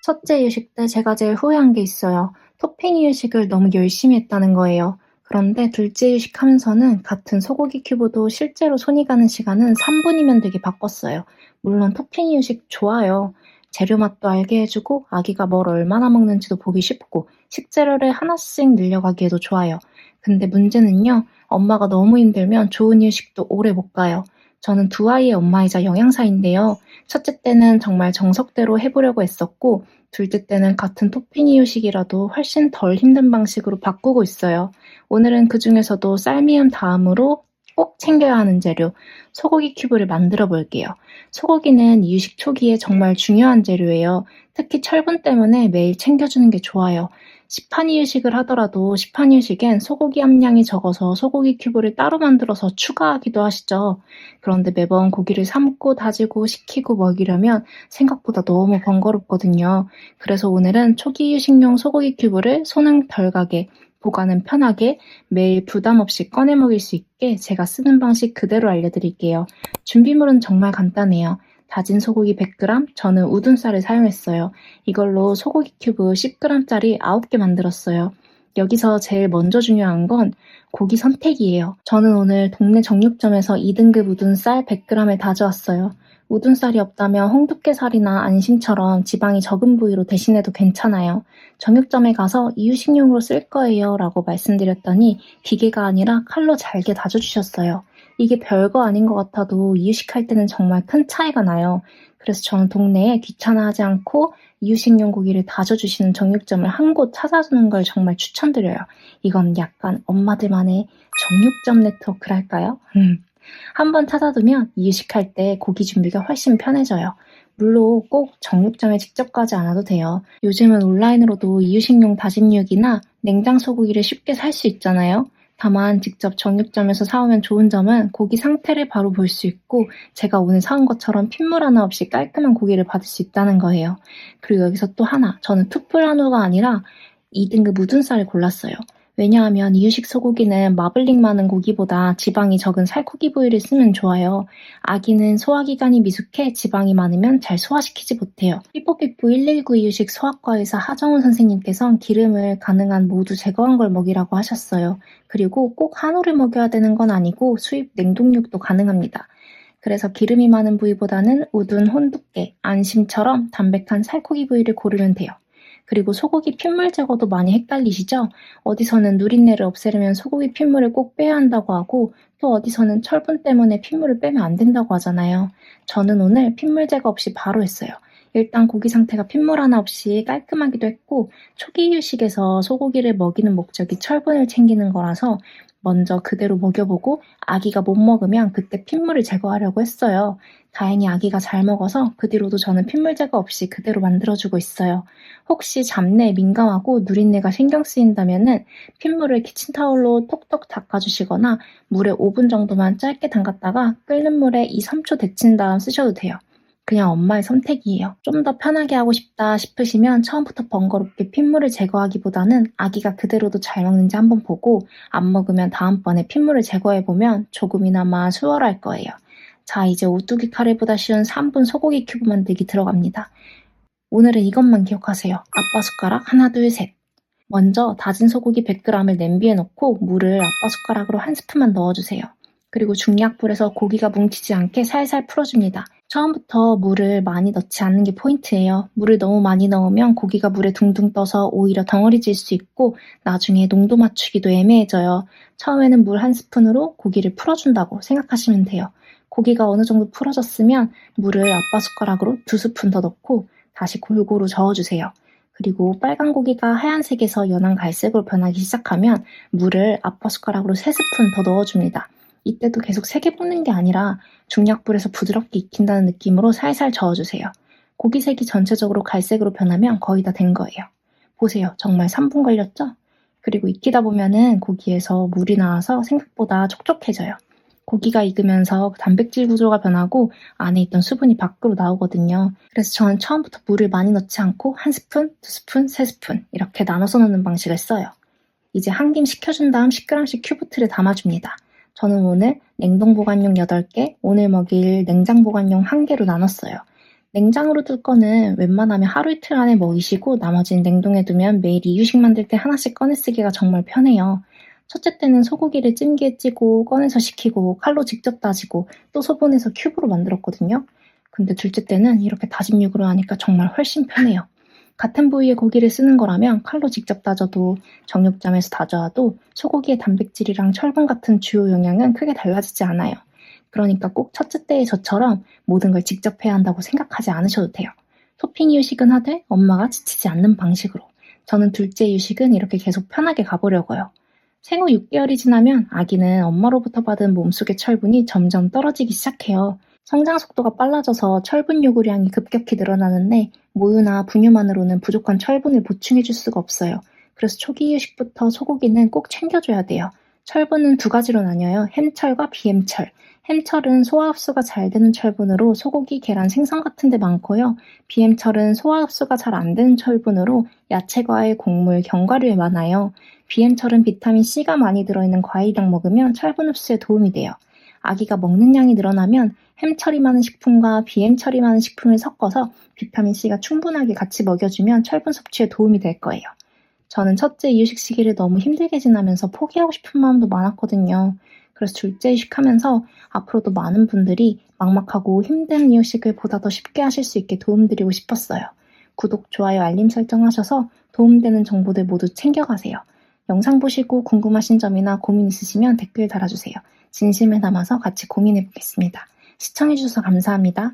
첫째 이유식 때 제가 제일 후회한 게 있어요. 토핑 이유식을 너무 열심히 했다는 거예요. 그런데 둘째 이유식 하면서는 같은 소고기 큐브도 실제로 손이 가는 시간은 3분이면 되게 바꿨어요. 물론 토핑 이유식 좋아요. 재료 맛도 알게 해주고 아기가 뭘 얼마나 먹는지도 보기 쉽고 식재료를 하나씩 늘려가기에도 좋아요. 근데 문제는요, 엄마가 너무 힘들면 좋은 이유식도 오래 못 가요. 저는 두 아이의 엄마이자 영양사인데요. 첫째 때는 정말 정석대로 해보려고 했었고, 둘째 때는 같은 토핑 이유식이라도 훨씬 덜 힘든 방식으로 바꾸고 있어요. 오늘은 그 중에서도 쌀미음 다음으로 꼭 챙겨야 하는 재료, 소고기 큐브를 만들어 볼게요. 소고기는 이유식 초기에 정말 중요한 재료예요. 특히 철분 때문에 매일 챙겨주는 게 좋아요. 시판 이유식을 하더라도 시판 이유식엔 소고기 함량이 적어서 소고기 큐브를 따로 만들어서 추가하기도 하시죠. 그런데 매번 고기를 삶고 다지고 식히고 먹이려면 생각보다 너무 번거롭거든요. 그래서 오늘은 초기 이유식용 소고기 큐브를 손은 덜 가게, 보관은 편하게 매일 부담 없이 꺼내 먹일 수 있게 제가 쓰는 방식 그대로 알려드릴게요. 준비물은 정말 간단해요. 다진 소고기 100g, 저는 우둔살을 사용했어요. 이걸로 소고기 큐브 10g짜리 9개 만들었어요. 여기서 제일 먼저 중요한 건 고기 선택이에요. 저는 오늘 동네 정육점에서 2등급 우둔살 100g을 다져왔어요. 우둔살이 없다면 홍두깨살이나 안심처럼 지방이 적은 부위로 대신해도 괜찮아요. 정육점에 가서 이유식용으로 쓸 거예요 라고 말씀드렸더니 기계가 아니라 칼로 잘게 다져주셨어요. 이게 별거 아닌 것 같아도 이유식할 때는 정말 큰 차이가 나요. 그래서 저는 동네에 귀찮아하지 않고 이유식용 고기를 다져주시는 정육점을 한 곳 찾아주는 걸 정말 추천드려요. 이건 약간 엄마들만의 정육점 네트워크랄까요? 한번 찾아두면 이유식할 때 고기 준비가 훨씬 편해져요. 물론 꼭 정육점에 직접 가지 않아도 돼요. 요즘은 온라인으로도 이유식용 다진 육이나 냉장 소고기를 쉽게 살 수 있잖아요. 다만 직접 정육점에서 사오면 좋은 점은 고기 상태를 바로 볼 수 있고 제가 오늘 사온 것처럼 핏물 하나 없이 깔끔한 고기를 받을 수 있다는 거예요. 그리고 여기서 또 하나, 저는 투뿔 한우가 아니라 2등급 우둔살을 골랐어요. 왜냐하면 이유식 소고기는 마블링 많은 고기보다 지방이 적은 살코기 부위를 쓰면 좋아요. 아기는 소화기관이 미숙해 지방이 많으면 잘 소화시키지 못해요. 삐뽀삐뽀 119 이유식 소아과 의사 하정훈 선생님께선 기름을 가능한 모두 제거한 걸 먹이라고 하셨어요. 그리고 꼭 한우를 먹여야 되는 건 아니고 수입 냉동육도 가능합니다. 그래서 기름이 많은 부위보다는 우둔, 혼두깨, 안심처럼 담백한 살코기 부위를 고르면 돼요. 그리고 소고기 핏물 제거도 많이 헷갈리시죠? 어디서는 누린내를 없애려면 소고기 핏물을 꼭 빼야 한다고 하고 또 어디서는 철분 때문에 핏물을 빼면 안 된다고 하잖아요. 저는 오늘 핏물 제거 없이 바로 했어요. 일단 고기 상태가 핏물 하나 없이 깔끔하기도 했고 초기 휴식에서 소고기를 먹이는 목적이 철분을 챙기는 거라서 먼저 그대로 먹여보고 아기가 못 먹으면 그때 핏물을 제거하려고 했어요. 다행히 아기가 잘 먹어서 그 뒤로도 저는 핏물 제거 없이 그대로 만들어주고 있어요. 혹시 잡내에 민감하고 누린내가 신경 쓰인다면은 핏물을 키친타올로 톡톡 닦아주시거나 물에 5분 정도만 짧게 담갔다가 끓는 물에 2, 3초 데친 다음 쓰셔도 돼요. 그냥 엄마의 선택이에요. 좀 더 편하게 하고 싶다 싶으시면 처음부터 번거롭게 핏물을 제거하기보다는 아기가 그대로도 잘 먹는지 한번 보고 안 먹으면 다음번에 핏물을 제거해보면 조금이나마 수월할 거예요. 자, 이제 오뚜기 카레보다 쉬운 3분 소고기 큐브 만들기 들어갑니다. 오늘은 이것만 기억하세요. 아빠 숟가락 하나 둘 셋. 먼저 다진 소고기 100g을 냄비에 넣고 물을 아빠 숟가락으로 한 스푼만 넣어주세요. 그리고 중약불에서 고기가 뭉치지 않게 살살 풀어줍니다. 처음부터 물을 많이 넣지 않는 게 포인트예요. 물을 너무 많이 넣으면 고기가 물에 둥둥 떠서 오히려 덩어리질 수 있고 나중에 농도 맞추기도 애매해져요. 처음에는 물 한 스푼으로 고기를 풀어준다고 생각하시면 돼요. 고기가 어느 정도 풀어졌으면 물을 아빠 숟가락으로 2스푼 더 넣고 다시 골고루 저어주세요. 그리고 빨간 고기가 하얀색에서 연한 갈색으로 변하기 시작하면 물을 아빠 숟가락으로 3스푼 더 넣어줍니다. 이때도 계속 세게 볶는 게 아니라 중약불에서 부드럽게 익힌다는 느낌으로 살살 저어주세요. 고기 색이 전체적으로 갈색으로 변하면 거의 다 된 거예요. 보세요. 정말 3분 걸렸죠? 그리고 익히다 보면은 고기에서 물이 나와서 생각보다 촉촉해져요. 고기가 익으면서 단백질 구조가 변하고 안에 있던 수분이 밖으로 나오거든요. 그래서 저는 처음부터 물을 많이 넣지 않고 한 스푼, 2스푼, 3스푼 이렇게 나눠서 넣는 방식을 써요. 이제 한 김 식혀준 다음 10g씩 큐브틀에 담아줍니다. 저는 오늘 냉동 보관용 8개, 오늘 먹일 냉장 보관용 1개로 나눴어요. 냉장으로 둘 거는 웬만하면 하루 이틀 안에 먹이시고 나머지는 냉동해 두면 매일 이유식 만들 때 하나씩 꺼내 쓰기가 정말 편해요. 첫째 때는 소고기를 찜기에 찌고 꺼내서 식히고 칼로 직접 다지고 또 소분해서 큐브로 만들었거든요. 근데 둘째 때는 이렇게 다짐 육으로 하니까 정말 훨씬 편해요. 같은 부위의 고기를 쓰는 거라면 칼로 직접 다져도 정육점에서 다져와도 소고기의 단백질이랑 철분 같은 주요 영양은 크게 달라지지 않아요. 그러니까 꼭 첫째 때의 저처럼 모든 걸 직접 해야 한다고 생각하지 않으셔도 돼요. 토핑 이유식은 하되 엄마가 지치지 않는 방식으로. 저는 둘째 이유식은 이렇게 계속 편하게 가보려고요. 생후 6개월이 지나면 아기는 엄마로부터 받은 몸속의 철분이 점점 떨어지기 시작해요. 성장 속도가 빨라져서 철분 요구량이 급격히 늘어나는데 모유나 분유만으로는 부족한 철분을 보충해줄 수가 없어요. 그래서 초기 이유식부터 소고기는 꼭 챙겨줘야 돼요. 철분은 두 가지로 나뉘어요. 햄철과 비햄철. 햄철은 소화 흡수가 잘 되는 철분으로 소고기, 계란, 생선 같은 데 많고요. 비햄철은 소화 흡수가 잘 안 되는 철분으로 야채, 과일, 곡물, 견과류에 많아요. 비햄철은 비타민 C가 많이 들어있는 과일이랑 먹으면 철분 흡수에 도움이 돼요. 아기가 먹는 양이 늘어나면 햄철이 많은 식품과 비햄철이 많은 식품을 섞어서 비타민 C가 충분하게 같이 먹여주면 철분 섭취에 도움이 될 거예요. 저는 첫째 이유식 시기를 너무 힘들게 지나면서 포기하고 싶은 마음도 많았거든요. 그래서 둘째 이식하면서 앞으로도 많은 분들이 막막하고 힘든 이유식을 보다 더 쉽게 하실 수 있게 도움드리고 싶었어요. 구독, 좋아요, 알림 설정하셔서 도움되는 정보들 모두 챙겨가세요. 영상 보시고 궁금하신 점이나 고민 있으시면 댓글 달아주세요. 진심을 담아서 같이 고민해보겠습니다. 시청해주셔서 감사합니다.